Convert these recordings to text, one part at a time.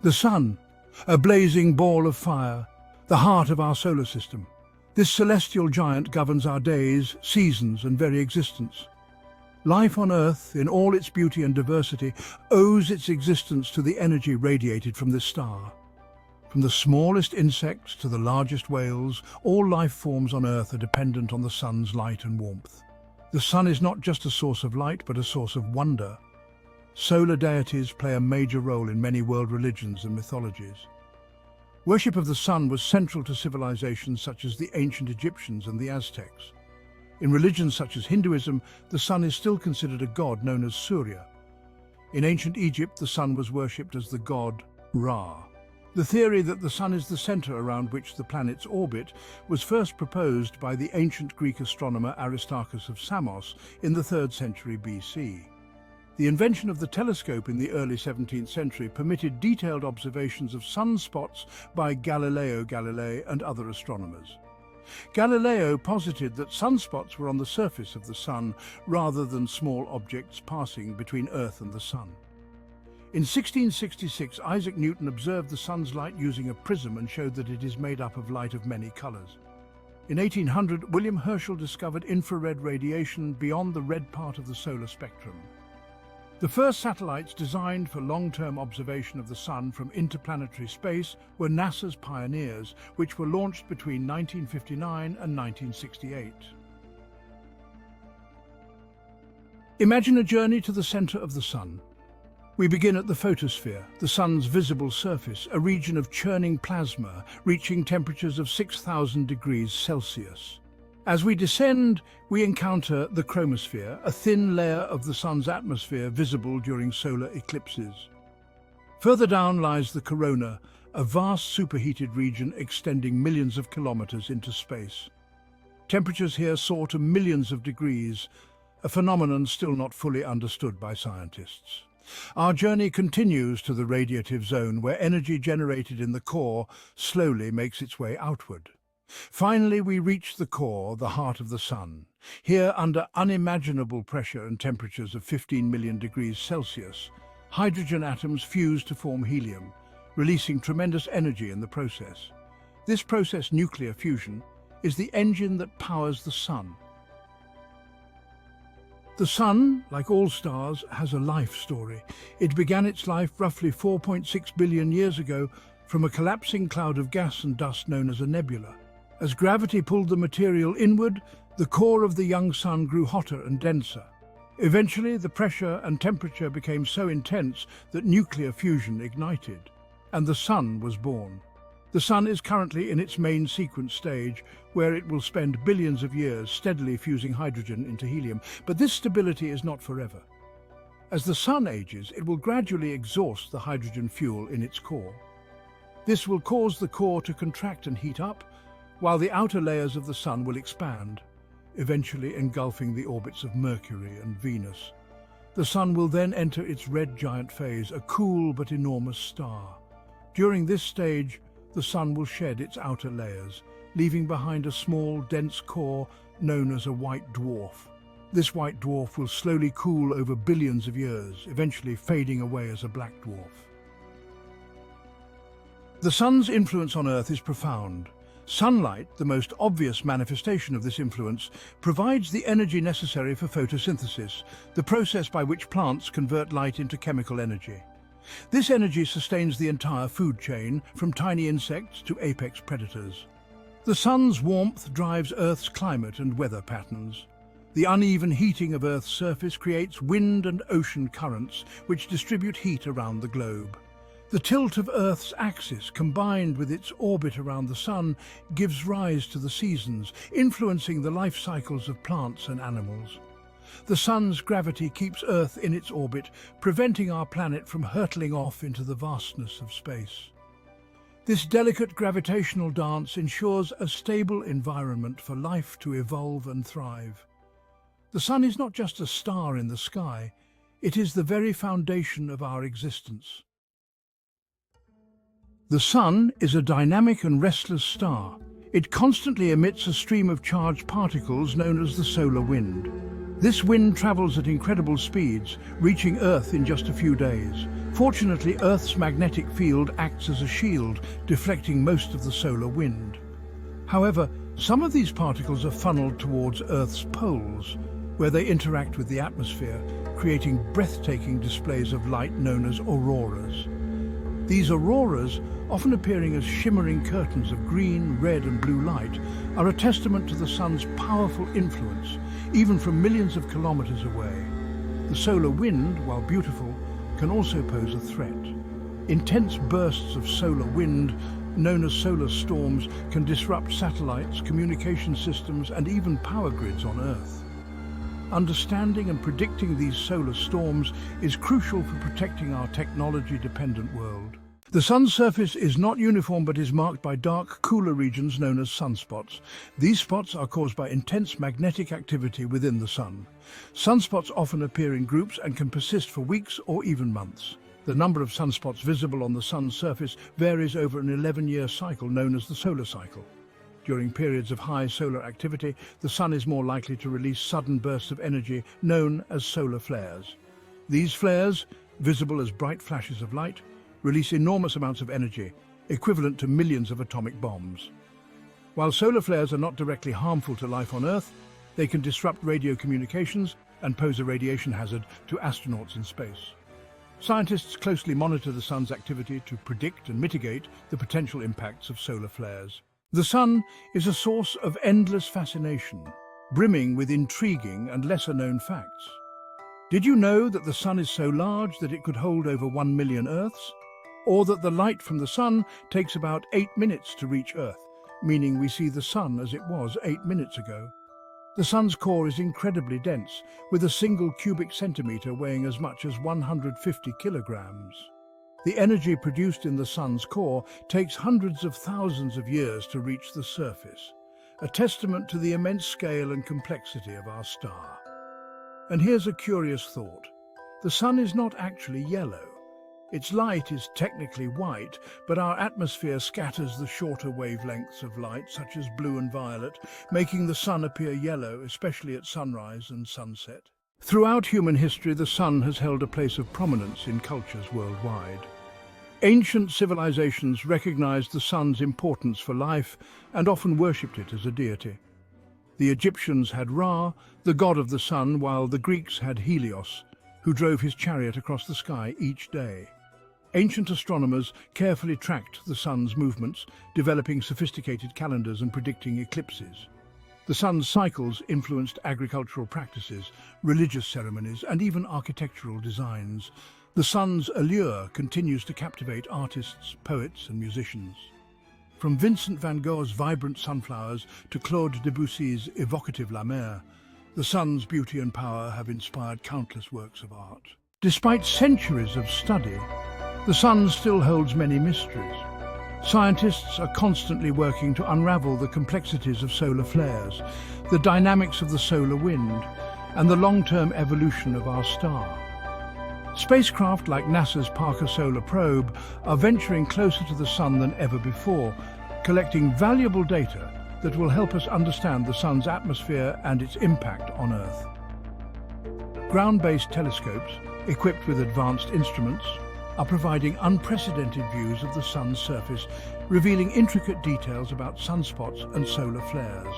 The Sun, a blazing ball of fire, the heart of our solar system. This celestial giant governs our days, seasons, and very existence. Life on Earth, in all its beauty and diversity, owes its existence to the energy radiated from this star. From the smallest insects to the largest whales, all life forms on Earth are dependent on the Sun's light and warmth. The Sun is not just a source of light, but a source of wonder. Solar deities play a major role in many world religions and mythologies. Worship of the Sun was central to civilizations such as the ancient Egyptians and the Aztecs. In religions such as Hinduism, the Sun is still considered a god known as Surya. In ancient Egypt, the Sun was worshipped as the god Ra. The theory that the Sun is the center around which the planets orbit was first proposed by the ancient Greek astronomer Aristarchus of Samos in the 3rd century BC. The invention of the telescope in the early 17th century permitted detailed observations of sunspots by Galileo Galilei and other astronomers. Galileo posited that sunspots were on the surface of the Sun rather than small objects passing between Earth and the Sun. In 1666, Isaac Newton observed the Sun's light using a prism and showed that it is made up of light of many colors. In 1800, William Herschel discovered infrared radiation beyond the red part of the solar spectrum. The first satellites designed for long-term observation of the Sun from interplanetary space were NASA's Pioneers, which were launched between 1959 and 1968. Imagine a journey to the center of the Sun. We begin at the photosphere, the Sun's visible surface, a region of churning plasma reaching temperatures of 6,000 degrees Celsius. As we descend, we encounter the chromosphere, a thin layer of the Sun's atmosphere visible during solar eclipses. Further down lies the corona, a vast superheated region extending millions of kilometers into space. Temperatures here soar to millions of degrees, a phenomenon still not fully understood by scientists. Our journey continues to the radiative zone, where energy generated in the core slowly makes its way outward. Finally, we reach the core, the heart of the Sun. Here, under unimaginable pressure and temperatures of 15 million degrees Celsius, hydrogen atoms fuse to form helium, releasing tremendous energy in the process. This process, nuclear fusion, is the engine that powers the Sun. The Sun, like all stars, has a life story. It began its life roughly 4.6 billion years ago from a collapsing cloud of gas and dust known as a nebula. As gravity pulled the material inward, the core of the young Sun grew hotter and denser. Eventually, the pressure and temperature became so intense that nuclear fusion ignited, and the Sun was born. The Sun is currently in its main sequence stage, where it will spend billions of years steadily fusing hydrogen into helium. But this stability is not forever. As the Sun ages, it will gradually exhaust the hydrogen fuel in its core. This will cause the core to contract and heat up, while the outer layers of the Sun will expand, eventually engulfing the orbits of Mercury and Venus. The Sun will then enter its red giant phase, a cool but enormous star. During this stage, the Sun will shed its outer layers, leaving behind a small, dense core known as a white dwarf. This white dwarf will slowly cool over billions of years, eventually fading away as a black dwarf. The Sun's influence on Earth is profound. Sunlight, the most obvious manifestation of this influence, provides the energy necessary for photosynthesis, the process by which plants convert light into chemical energy. This energy sustains the entire food chain, from tiny insects to apex predators. The Sun's warmth drives Earth's climate and weather patterns. The uneven heating of Earth's surface creates wind and ocean currents, which distribute heat around the globe. The tilt of Earth's axis, combined with its orbit around the Sun, gives rise to the seasons, influencing the life cycles of plants and animals. The Sun's gravity keeps Earth in its orbit, preventing our planet from hurtling off into the vastness of space. This delicate gravitational dance ensures a stable environment for life to evolve and thrive. The Sun is not just a star in the sky, it is the very foundation of our existence. The Sun is a dynamic and restless star. It constantly emits a stream of charged particles known as the solar wind. This wind travels at incredible speeds, reaching Earth in just a few days. Fortunately, Earth's magnetic field acts as a shield, deflecting most of the solar wind. However, some of these particles are funneled towards Earth's poles, where they interact with the atmosphere, creating breathtaking displays of light known as auroras. These auroras, often appearing as shimmering curtains of green, red and blue light, are a testament to the sun's powerful influence, even from millions of kilometers away. The solar wind, while beautiful, can also pose a threat. Intense bursts of solar wind, known as solar storms, can disrupt satellites, communication systems and even power grids on Earth. Understanding and predicting these solar storms is crucial for protecting our technology-dependent world. The sun's surface is not uniform but is marked by dark, cooler regions known as sunspots. These spots are caused by intense magnetic activity within the sun. Sunspots often appear in groups and can persist for weeks or even months. The number of sunspots visible on the sun's surface varies over an 11-year cycle known as the solar cycle. During periods of high solar activity, the sun is more likely to release sudden bursts of energy known as solar flares. These flares, visible as bright flashes of light, release enormous amounts of energy, equivalent to millions of atomic bombs. While solar flares are not directly harmful to life on Earth, they can disrupt radio communications and pose a radiation hazard to astronauts in space. Scientists closely monitor the sun's activity to predict and mitigate the potential impacts of solar flares. The sun is a source of endless fascination, brimming with intriguing and lesser-known facts. Did you know that the sun is so large that it could hold over 1 million Earths? Or that the light from the sun takes about 8 minutes to reach Earth, meaning we see the sun as it was 8 minutes ago. The sun's core is incredibly dense, with a single cubic centimetre weighing as much as 150 kilograms. The energy produced in the sun's core takes hundreds of thousands of years to reach the surface, a testament to the immense scale and complexity of our star. And here's a curious thought. The sun is not actually yellow. Its light is technically white, but our atmosphere scatters the shorter wavelengths of light, such as blue and violet, making the sun appear yellow, especially at sunrise and sunset. Throughout human history, the sun has held a place of prominence in cultures worldwide. Ancient civilizations recognized the sun's importance for life and often worshipped it as a deity. The Egyptians had Ra, the god of the sun, while the Greeks had Helios, who drove his chariot across the sky each day. Ancient astronomers carefully tracked the sun's movements, developing sophisticated calendars and predicting eclipses. The sun's cycles influenced agricultural practices, religious ceremonies, and even architectural designs. The sun's allure continues to captivate artists, poets, and musicians. From Vincent van Gogh's vibrant sunflowers to Claude Debussy's evocative La Mer, the sun's beauty and power have inspired countless works of art. Despite centuries of study, the sun still holds many mysteries. Scientists are constantly working to unravel the complexities of solar flares, the dynamics of the solar wind, and the long-term evolution of our star. Spacecraft like NASA's Parker Solar Probe are venturing closer to the sun than ever before, collecting valuable data that will help us understand the sun's atmosphere and its impact on Earth. Ground-based telescopes, equipped with advanced instruments, are providing unprecedented views of the sun's surface, revealing intricate details about sunspots and solar flares.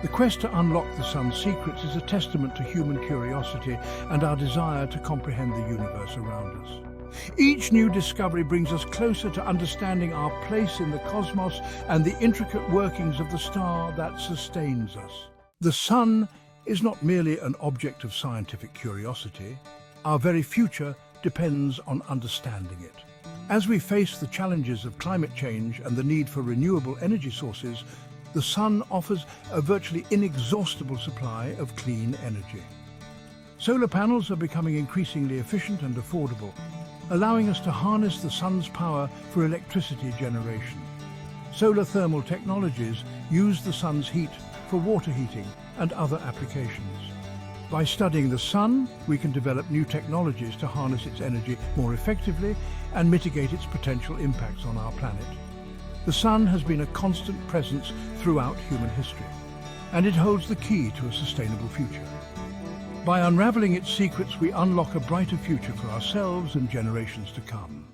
The quest to unlock the sun's secrets is a testament to human curiosity and our desire to comprehend the universe around us. Each new discovery brings us closer to understanding our place in the cosmos and the intricate workings of the star that sustains us. The sun is not merely an object of scientific curiosity. Our very future depends on understanding it. As we face the challenges of climate change and the need for renewable energy sources, the sun offers a virtually inexhaustible supply of clean energy. Solar panels are becoming increasingly efficient and affordable, allowing us to harness the sun's power for electricity generation. Solar thermal technologies use the sun's heat for water heating and other applications. By studying the sun, we can develop new technologies to harness its energy more effectively and mitigate its potential impacts on our planet. The sun has been a constant presence throughout human history, and it holds the key to a sustainable future. By unraveling its secrets, we unlock a brighter future for ourselves and generations to come.